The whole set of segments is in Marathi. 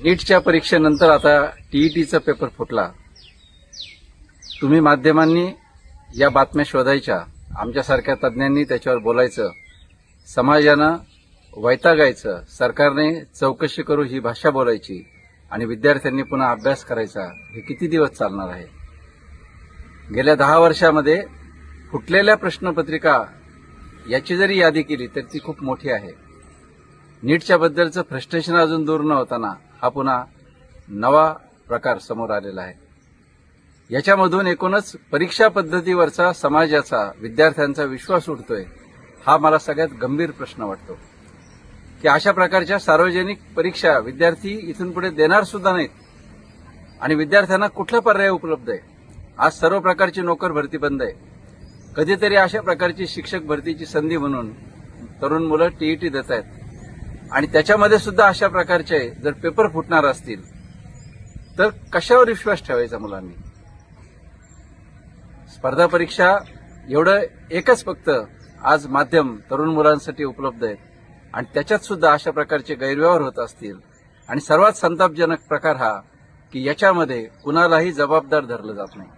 नीटच्या परीक्षेनंतर आता टीईटीचा पेपर फुटला. तुम्ही माध्यमांनी या बातम्या शोधायच्या, आमच्यासारख्या तज्ज्ञांनी त्याच्यावर बोलायचं, समाजानं वैतागायचं, सरकारने चौकशी करू ही भाषा बोलायची आणि विद्यार्थ्यांनी पुन्हा अभ्यास करायचा. हे किती दिवस चालणार आहे? गेल्या 10 वर्षामध्ये फुटलेल्या प्रश्नपत्रिका याची जरी यादी केली तर ती खूप मोठी आहे. नीटच्या बद्दलचं फ्रस्ट्रेशन अजून दूर न होताना हा पुन्हा नवा प्रकार समोर आलेला आहे. याच्यामधून एकूणच परीक्षा पद्धतीवरचा समाजाचा, विद्यार्थ्यांचा विश्वास उठतोय. हा मला सगळ्यात गंभीर प्रश्न वाटतो की अशा प्रकारच्या सार्वजनिक परीक्षा विद्यार्थी इथून पुढे देणार सुद्धा नाहीत आणि विद्यार्थ्यांना कुठला पर्याय उपलब्ध आहे? आज सर्व प्रकारची नोकर भरती बंद आहे. कधीतरी अशा प्रकारची शिक्षक भरतीची संधी म्हणून तरुण मुलं टीईटी देत आहेत आणि त्याच्यामध्ये सुद्धा अशा प्रकारचे जर पेपर फुटणार असतील तर कशावर विश्वास ठेवायचा मुलांनी? स्पर्धा परीक्षा एवढं एकच फक्त आज माध्यम तरुण मुलांसाठी उपलब्ध आहेत आणि त्याच्यात सुद्धा अशा प्रकारचे गैरव्यवहार होत असतील आणि सर्वात संतापजनक प्रकार हा की याच्यामध्ये कुणालाही जबाबदार धरलं जात नाही.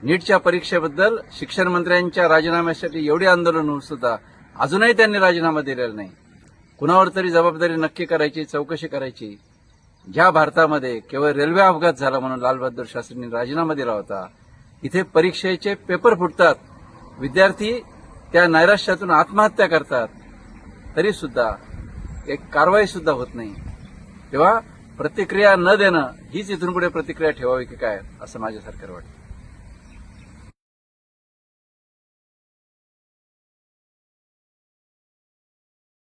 नीटच्या परीक्षेबद्दल शिक्षण मंत्र्यांच्या राजीनाम्यासाठी एवढे आंदोलन होऊन सुद्धा अजूनही त्यांनी राजीनामा दिलेला नाही. कुणावर तरी जबाबदारी नक्की करायची, चौकशी करायची. ज्या भारतामध्ये केवळ रेल्वे अपघात झाला म्हणून लालबहादूर शास्त्रींनी राजीनामा दिला होता, इथे परीक्षेचे पेपर फुटतात, विद्यार्थी त्या नैराश्यातून आत्महत्या करतात, तरी सुद्धा एक कारवाई सुद्धा होत नाही. तेव्हा प्रतिक्रिया न देणं हीच इथून पुढे प्रतिक्रिया ठेवावी की काय, असं माझ्यासारखं वाटतं.